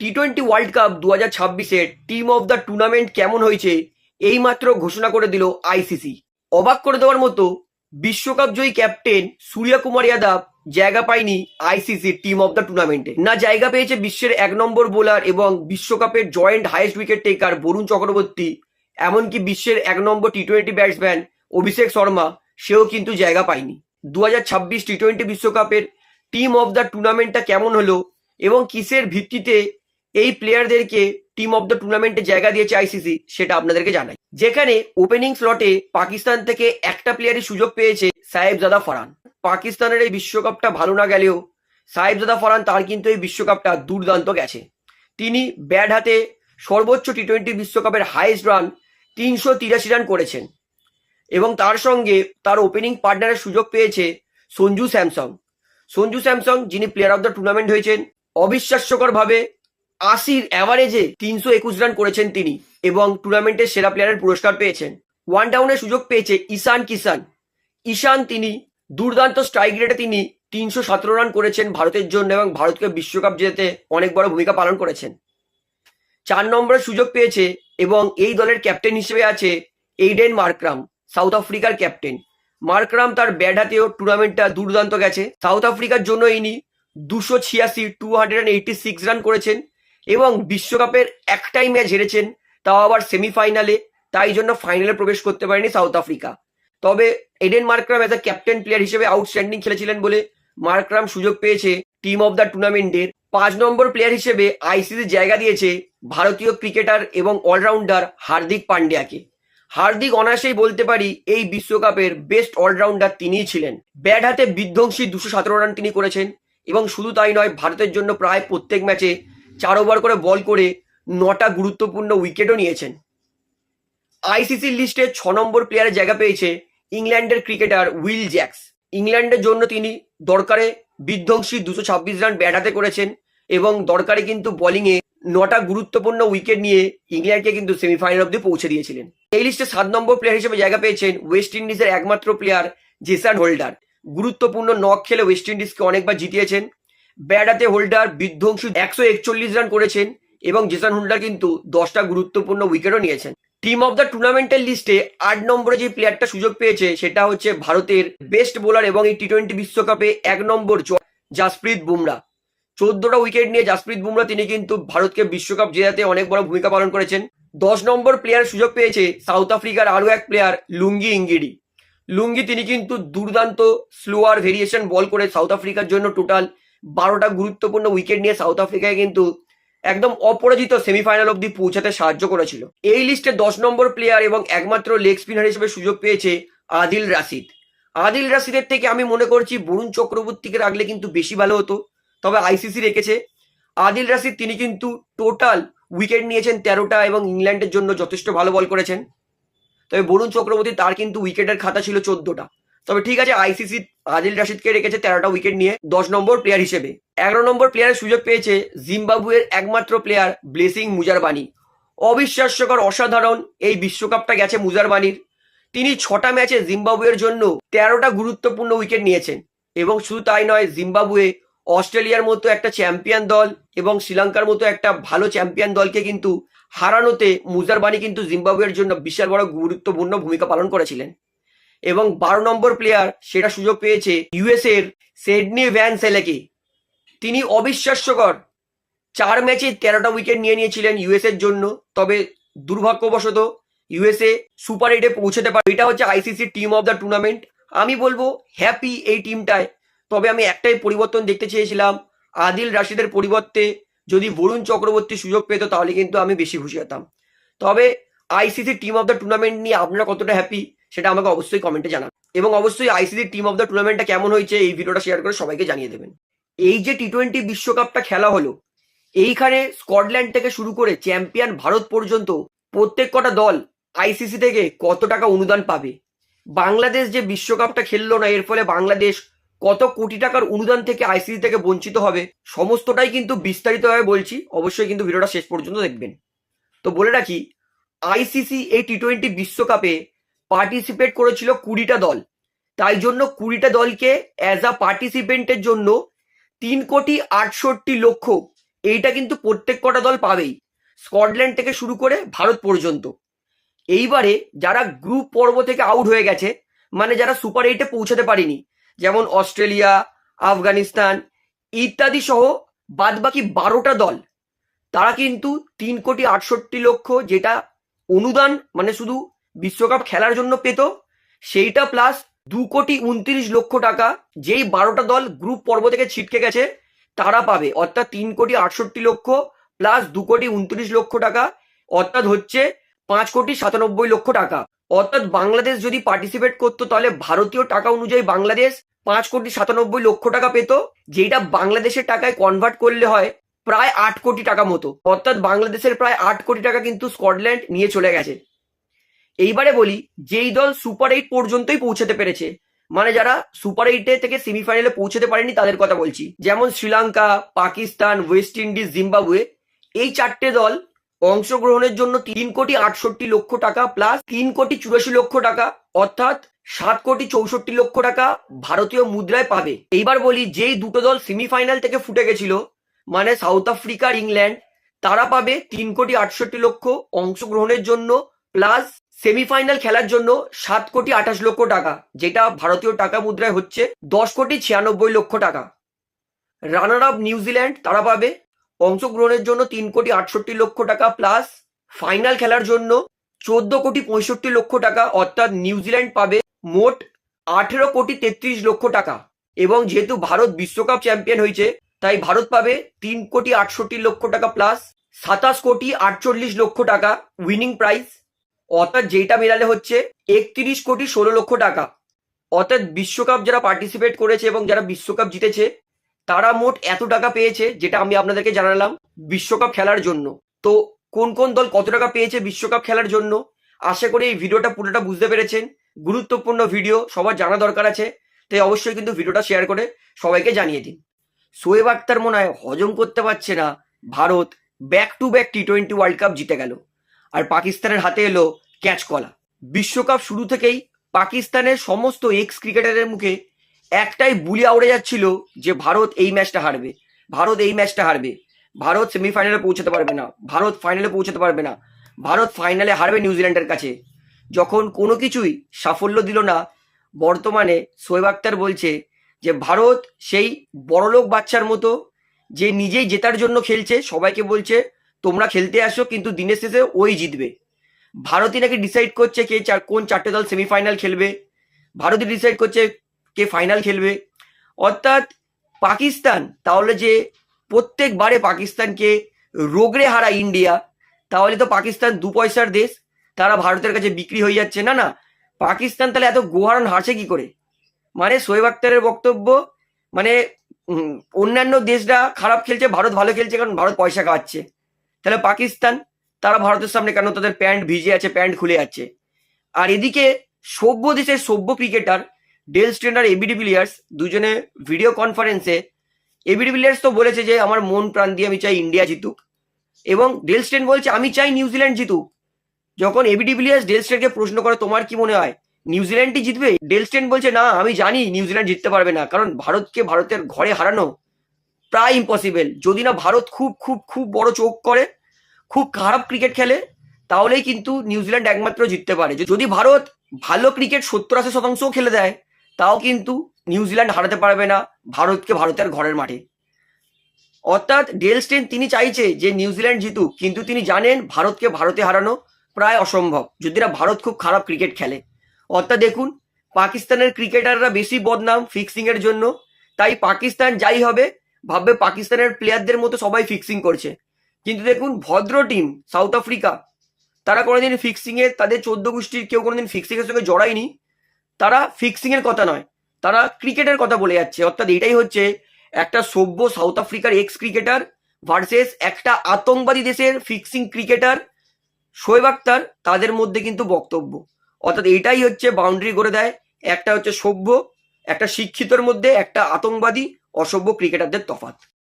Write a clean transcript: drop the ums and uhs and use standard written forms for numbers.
টি-20 world cup 2026-এর team of the tournament কেমন হয়েছে এইমাত্র ঘোষণা করে দিল আইসিসি। অবাক করে দেওয়ার মতো বিশ্বকাপ জয়ী ক্যাপ্টেন সূর্য কুমার যাদব জায়গা পায়নি আইসিসি টিম অফ দ্য টুর্নামেন্টে। না জায়গা পেয়েছে বিশ্বের 1 নম্বর বোলার এবং বিশ্বকাপের joint highest wicket taker Varun Chakravarthy, এমনকি বিশ্বের 1 নম্বর টি-20 ব্যাটসম্যান অভিষেক শর্মা, সেও কিন্তু জায়গা পায়নি। 2026 টি-20 বিশ্বকাপের টিম অফ দ্য টুর্নামেন্টটা কেমন হলো এবং কিসের ভিত্তিতে এই প্লেয়ারদেরকে টিম অফ দ্য টুর্নামেন্টে জায়গা দিয়েছে আইসিসি সেটা আপনাদেরকে জানাই। যেখানে ওপেনিং স্লটে পাকিস্তান থেকে একটা প্লেয়ারই সুযোগ পেয়েছে, সাহেবজাদা ফারহান। পাকিস্তানের এই বিশ্বকাপটা ভালো না গেলেও সাহেবজাদা ফারহান তার কিন্তু এই বিশ্বকাপটা দুর্দান্ত গেছে। তিনি ব্যাট হাতে সর্বোচ্চ টি-20 বিশ্বকাপের হাইয়েস্ট রান 383 রান করেছেন এবং তার সঙ্গে তার ওপেনিং পার্টনারের সুযোগ পেয়েছে সঞ্জু স্যামসং। সঞ্জু স্যামসং যিনি প্লেয়ার অফ দ্য টুর্নামেন্ট হয়েছেন, অবিশ্বাস্যকরভাবে 80-র অ্যাভারেজে 321 রান করেছেন তিনি এবং টুর্নামেন্টের সেরা প্লেয়ারের পুরস্কার পেয়েছেন। ওয়ান ডাউনের সুযোগ পেয়েছে ঈশান, তিনি দুর্দান্ত স্ট্রাইক রেটে তিনি 317 রান করেছেন ভারতের জন্য এবং ভারতকে বিশ্বকাপ জেতাতে অনেক বড় ভূমিকা পালন করেছেন। 4 নম্বরের সুযোগ পেয়েছে এবং এই দলের ক্যাপ্টেন হিসেবে আছে এইডেন মার্করাম, সাউথ আফ্রিকার ক্যাপ্টেন। মার্করাম তার ব্যাট হাতেও টুর্নামেন্টটা দুর্দান্ত গেছে। সাউথ আফ্রিকার জন্য ইনি 286 রান করেছেন এবং বিশ্বকাপের একটাই ম্যাচ হেরেছেন, তাও আবার সেমিফাইনালে, তাই জন্য ফাইনালে প্রবেশ করতে পারেনি সাউথ আফ্রিকা। তবে Aiden Markram as a captain player হিসেবে আউটস্ট্যান্ডিং খেলেছিলেন বলে মার্করাম সুযোগ পেয়েছে টিম অফ দ্য টুর্নামেন্টের 5 নম্বর প্লেয়ার হিসেবে আইসিসি জায়গা দিয়েছে ভারতীয় ক্রিকেটার এবং অলরাউন্ডার হার্দিক পান্ডিয়াকে। হার্দিক অনায়াসেই বলতে পারি এই বিশ্বকাপের বেস্ট অলরাউন্ডার তিনিই ছিলেন। ব্যাট হাতে বিধ্বংসী 217 রান তিনি করেছেন এবং শুধু তাই নয়, ভারতের জন্য প্রায় প্রত্যেক ম্যাচে 4 ওভার করে বল করে 9টা গুরুত্বপূর্ণ উইকেটও নিয়েছেন। আইসিসির লিস্টে 6 নম্বর প্লেয়ারের জায়গা পেয়েছে ইংল্যান্ডের ক্রিকেটার উইল জ্যাক্স। ইংল্যান্ডের জন্য তিনি দরকারে বিধ্বংসী 226 রান ব্যাট হাতে করেছেন এবং দরকারে কিন্তু বোলিংয়ে 9টা গুরুত্বপূর্ণ উইকেট নিয়ে ইংল্যান্ডকে কিন্তু সেমিফাইনাল অব্দি পৌঁছে দিয়েছিলেন। এই লিস্টে 7 নম্বর প্লেয়ার হিসেবে জায়গা পেয়েছেন ওয়েস্ট ইন্ডিজের একমাত্র প্লেয়ার জেসন হোল্ডার। গুরুত্বপূর্ণ নক খেলে ওয়েস্ট ইন্ডিজকে অনেকবার জিতিয়েছেন। ব্যাট হাতে হোল্ডার বিধ্বংসী 141 রান করেছেন এবং জেসন হোল্ডার কিন্তু 10টা গুরুত্বপূর্ণ উইকেটও নিয়েছেন। টিম অফ দ্য টুর্নামেন্টের লিস্টে 8 নম্বরে যে প্লেয়ারটা সুযোগ পেয়েছে সেটা হচ্ছে ভারতের বেস্ট বোলার এবং এই টি-20 বিশ্বকাপে 1 নম্বর জাসপ্রীত বুমরা। 14টা উইকেট নিয়ে জাসপ্রীত বুমরা তিনি কিন্তু ভারতকে বিশ্বকাপ জেতাতে অনেক বড় ভূমিকা পালন করেছেন। 10 নম্বর প্লেয়ার সুযোগ পেয়েছে সাউথ আফ্রিকার আরও এক প্লেয়ার লুঙ্গি ইঙ্গিডি। লুঙ্গি তিনি কিন্তু দুর্দান্ত স্লোয়ার ভেরিয়েশন বল করে সাউথ আফ্রিকার জন্য টোটাল 12টা গুরুত্বপূর্ণ উইকেট নিয়ে সাউথ আফ্রিকায় কিন্তু একদম অপরাজিত সেমিফাইনাল অব্দি পৌঁছাতে সাহায্য করেছিল। এই লিস্টে 10 নম্বর প্লেয়ার এবং একমাত্র লেগ স্পিনার হিসেবে সুযোগ পেয়েছে আদিল রাশিদ। আদিল রাশিদের থেকে আমি মনে করছি বরুণ চক্রবর্তীকে রাখলে কিন্তু বেশি ভালো হতো, তবে আইসিসি রেখেছে আদিল রাশিদ। তিনি কিন্তু টোটাল উইকেট নিয়েছেন 13টা এবং ইংল্যান্ডের জন্য যথেষ্ট ভালো বল করেছেন। তবে বরুণ চক্রবর্তী তার কিন্তু উইকেটের খাতা ছিল 14টা। তবে ঠিক আছে, আইসিসি আদিল রাশিদকে রেখেছে 13টা উইকেট নিয়ে 10 নম্বর প্লেয়ার হিসেবে। 11 নম্বর প্লেয়ারের সুযোগ পেয়েছে জিম্বাবুয়ের একমাত্র প্লেয়ার ব্লেসিং মুজারবানি। অবিশ্বাস্যকর অসাধারণ এই বিশ্বকাপটা গেছে মুজারবানির। তিনি 6টা ম্যাচে জিম্বাবুয়ের জন্য 13টা গুরুত্বপূর্ণ উইকেট নিয়েছেন এবং শুধু তাই নয়, জিম্বাবুয়ে অস্ট্রেলিয়ার মতো একটা চ্যাম্পিয়ন দল এবং শ্রীলঙ্কার মতো একটা ভালো চ্যাম্পিয়ন দলকে কিন্তু হারানোতে মুজারবানি কিন্তু জিম্বাবুয়ের জন্য বিশাল বড় গুরুত্বপূর্ণ ভূমিকা পালন করেছিলেন। এবং 12 নম্বর প্লেয়ার সেটা সুযোগ পেয়েছে ইউএস এর সিডনি ভ্যান সেলেকে। তিনি অবিশ্বাস্যকর 4 ম্যাচে 13টা উইকেট নিয়ে নিয়েছিলেন ইউএস এর জন্য। তবে দুর্ভাগ্যবশত ইউএসএ সুপার 8-এ পৌঁছতে পারে। এটা হচ্ছে ICC team of the tournament. আমি বলবো হ্যাপি এই টিমটায়। তবে আমি একটাই পরিবর্তন দেখতে চেয়েছিলাম, আদিল রাশিদের পরিবর্তে যদি বরুণ চক্রবর্তী সুযোগ পেত তাহলে কিন্তু আমি বেশি খুশি হতাম। তবে ICC team of the tournament নিয়ে আপনারা কতটা হ্যাপি সেটা আমাকে অবশ্যই কমেন্টে জানান এবং অবশ্যই আইসিসি টিম অফ দ্য টুর্নামেন্টটা কেমন হয়েছে এই ভিডিওটা শেয়ার করে সবাইকে জানিয়ে দেবেন। এই যে টি-20 বিশ্বকাপটা খেলা হলো, এইখানে স্কটল্যান্ড থেকে শুরু করে চ্যাম্পিয়ন ভারত পর্যন্ত প্রত্যেক কটা দল আইসিসি থেকে কত টাকা অনুদান পাবে। বাংলাদেশ যে বিশ্বকাপটা খেললো না, এর ফলে বাংলাদেশ কত কোটি টাকার অনুদান থেকে আইসিসি থেকে বঞ্চিত হবে, সমস্তটাই কিন্তু বিস্তারিতভাবে বলছি। অবশ্যই কিন্তু ভিডিওটা শেষ পর্যন্ত দেখবেন। তো বলে রাখি, আইসিসি এই টি-20 বিশ্বকাপে পার্টিসিপেট করেছিল 20টা দল। তাই জন্য 20টা দলকে অ্যাজ আ পার্টিসিপেন্টের জন্য 3,68,00,000 এইটা কিন্তু প্রত্যেক কটা দল পাবেই, স্কটল্যান্ড থেকে শুরু করে ভারত পর্যন্ত। এইবারে যারা গ্রুপ পর্ব থেকে আউট হয়ে গেছে, মানে যারা সুপার এইটে পৌঁছাতে পারেনি, যেমন অস্ট্রেলিয়া, আফগানিস্তান ইত্যাদি সহ বাদবাকি 12টা দল, তারা কিন্তু 3,68,00,000 যেটা অনুদান মানে শুধু বিশ্বকাপ খেলার জন্য পেত, সেইটা প্লাস 2,29,00,000 টাকা যেই 12টা দল গ্রুপ পর্ব থেকে ছিটকে গেছে তারা পাবে, অর্থাৎ 3,68,00,000 প্লাস 2,29,00,000 টাকা, অর্থাৎ হচ্ছে 5,97,00,000 টাকা। অর্থাৎ বাংলাদেশ যদি পার্টিসিপেট করতো তাহলে ভারতীয় টাকা অনুযায়ী বাংলাদেশ 5,97,00,000 টাকা পেত, যেটা বাংলাদেশের টাকায় কনভার্ট করলে হয় প্রায় 8 কোটি টাকা মতো। অর্থাৎ বাংলাদেশের প্রায় 8 কোটি টাকা কিন্তু স্কটল্যান্ড নিয়ে চলে গেছে। এইবারে বলি, যেই দল সুপার 8 পর্যন্তই পৌঁছাতে পেরেছে, মানে যারা সুপার 8 থেকে সেমিফাইনালে পৌঁছাতে পারেনি তাদের কথা বলছি, যেমন Sri Lanka, Pakistan, West Indies, Zimbabwe, এই 4টে দল অংশগ্রহণের জন্য 3,68,00,000 টাকা প্লাস 3,84,00,000 টাকা, অর্থাৎ 7,64,00,000 টাকা ভারতীয় মুদ্রায় পাবে। এইবার বলি, যেই দুটো দল সেমিফাইনাল থেকে ফুটে গেছিল, মানে সাউথ আফ্রিকা আর ইংল্যান্ড, তারা পাবে 3,68,00,000 অংশগ্রহণের জন্য প্লাস সেমিফাইনাল খেলার জন্য 7,28,00,000 টাকা, যেটা ভারতীয় টাকা মুদ্রায় হচ্ছে 10,96,00,000 টাকা। রানার আপ নিউজিল্যান্ড, তারা পাবে অংশগ্রহণের জন্য 3,68,00,000 টাকা প্লাস ফাইনাল খেলার জন্য 14,65,00,000 টাকা, অর্থাৎ নিউজিল্যান্ড পাবে মোট 18,33,00,000 টাকা। এবং যেহেতু ভারত বিশ্বকাপ চ্যাম্পিয়ন হয়েছে, তাই ভারত পাবে 3,68,00,000 টাকা প্লাস 27,48,00,000 টাকা উইনিং প্রাইজ, অর্থাৎ যেটা মেলালে হচ্ছে 31,16,00,000 টাকা। অর্থাৎ বিশ্বকাপ যারা পার্টিসিপেট করেছে এবং যারা বিশ্বকাপ জিতেছে তারা মোট এত টাকা পেয়েছে, যেটা আমি আপনাদেরকে জানালাম বিশ্বকাপ খেলার জন্য। তো কোন কোন দল কত টাকা পেয়েছে বিশ্বকাপ খেলার জন্য, আশা করি এই ভিডিওটা পুরোটা বুঝতে পেরেছেন। গুরুত্বপূর্ণ ভিডিও, সবার জানা দরকার আছে, তাই অবশ্যই কিন্তু ভিডিওটা শেয়ার করে সবাইকে জানিয়ে দিন। শোয়েব আক্তার মনে হয় হজম করতে পারছে না Bharat back to back T20 world cup জিতে গেল আর পাকিস্তানের হাতে এলো ক্যাচ কলা। বিশ্বকাপ শুরু থেকেই পাকিস্তানের সমস্ত এক্স ক্রিকেটারের মুখে একটাই বুলি আউড়ে যাচ্ছিল যে ভারত এই ম্যাচটা হারবে, ভারত এই ম্যাচটা হারবে, ভারত সেমিফাইনালে পৌঁছাতে পারবে না, ভারত ফাইনালে পৌঁছাতে পারবে না, ভারত ফাইনালে হারবে নিউজিল্যান্ডের কাছে। যখন কোনো কিছুই সাফল্য দিল না, বর্তমানে শোয়েব আক্তার বলছে যে ভারত সেই বড়লোক বাচ্চার মতো যে নিজেই জেতার জন্য খেলছে, সবাইকে বলছে তোমরা খেলতে আসো, কিন্তু দিনের শেষে ওই জিতবে। ভারতই নাকি ডিসাইড করছে কে কোন 4টে দল সেমিফাইনাল খেলবে, ভারতই ডিসাইড করছে কে ফাইনাল খেলবে। অর্থাৎ পাকিস্তান তাহলে যে প্রত্যেকবারে পাকিস্তানকে রোগড়ে হারায় ইন্ডিয়া, তাহলে তো পাকিস্তান 2 পয়সার দেশ, তারা ভারতের কাছে বিক্রি হয়ে যাচ্ছে। না না, পাকিস্তান তাহলে এত গোহারণ হারছে কি করে? মানে শোয়েব আক্তারের বক্তব্য, মানে অন্যান্য দেশরা খারাপ খেলছে, ভারত ভালো খেলছে কারণ ভারত পয়সা খাওয়াচ্ছে। তাহলে পাকিস্তান, তারা ভারতের সামনে কেন তাদের প্যান্ট ভিজে আছে, প্যান্ট খুলে যাচ্ছে? আর এদিকে সভ্য দেশের সভ্য ক্রিকেটার ডেল স্টেন আর এবি ডিভিলিয়ার্স দুজনে ভিডিও কনফারেন্সে, এবি ডিভিলিয়ার্স তো বলেছে যে আমার মন প্রাণ দিয়ে আমি চাই ইন্ডিয়া জিতুক, এবং ডেল স্টেন বলছে আমি চাই নিউজিল্যান্ড জিতুক। যখন এবি ডিভিলিয়ার্স ডেল স্টেনকে প্রশ্ন করে তোমার কি মনে হয় নিউজিল্যান্ডই জিতবে, ডেল স্টেন বলছে না, আমি জানি নিউজিল্যান্ড জিততে পারবে না, কারণ ভারতকে ভারতের ঘরে হারানো প্রায় ইম্পসিবল। যদি না ভারত খুব খুব খুব বড় চোখ করে, খুব খারাপ ক্রিকেট খেলে, তাহলেই কিন্তু নিউজিল্যান্ড একমাত্র জিততে পারে। যদি ভারত ভালো ক্রিকেট 70-80% খেলে দেয়, তাও কিন্তু নিউজিল্যান্ড হারাতে পারবে না ভারতকে ভারতের ঘরের মাঠে। অর্থাৎ ডেল স্টেন তিনি চাইছে যে নিউজিল্যান্ড জিতুক, কিন্তু তিনি জানেন ভারতকে ভারতে হারানো প্রায় অসম্ভব যদি না ভারত খুব খারাপ ক্রিকেট খেলে। অর্থাৎ দেখুন, পাকিস্তানের ক্রিকেটাররা বেশি বদনাম ফিক্সিং এর জন্য, তাই পাকিস্তান যাই হবে ভাববে পাকিস্তানের প্লেয়ারদের মতো সবাই ফিক্সিং করছে। কিন্তু দেখুন ভদ্র টিম সাউথ আফ্রিকা, তারা কোনোদিন ফিক্সিং এর, তাদের 14 গোষ্ঠীর কেউ কোনোদিন ফিক্সিং এর সঙ্গে জড়ায়নি, তারা ফিক্সিং এর কথা নয়, তারা ক্রিকেটের কথা বলে যাচ্ছে। অর্থাৎ এটাই হচ্ছে একটা সভ্য সাউথ আফ্রিকার এক্স ক্রিকেটার ভার্সেস একটা আতঙ্কবাদী দেশের ফিক্সিং ক্রিকেটার শোয়েব আক্তার, তাদের মধ্যে কিন্তু বক্তব্য। অর্থাৎ এটাই হচ্ছে বাউন্ডারি করে দেয়, একটা হচ্ছে সভ্য একটা শিক্ষিতর মধ্যে একটা আতঙ্কবাদী অসভ্য ক্রিকেটারদের তফাৎ।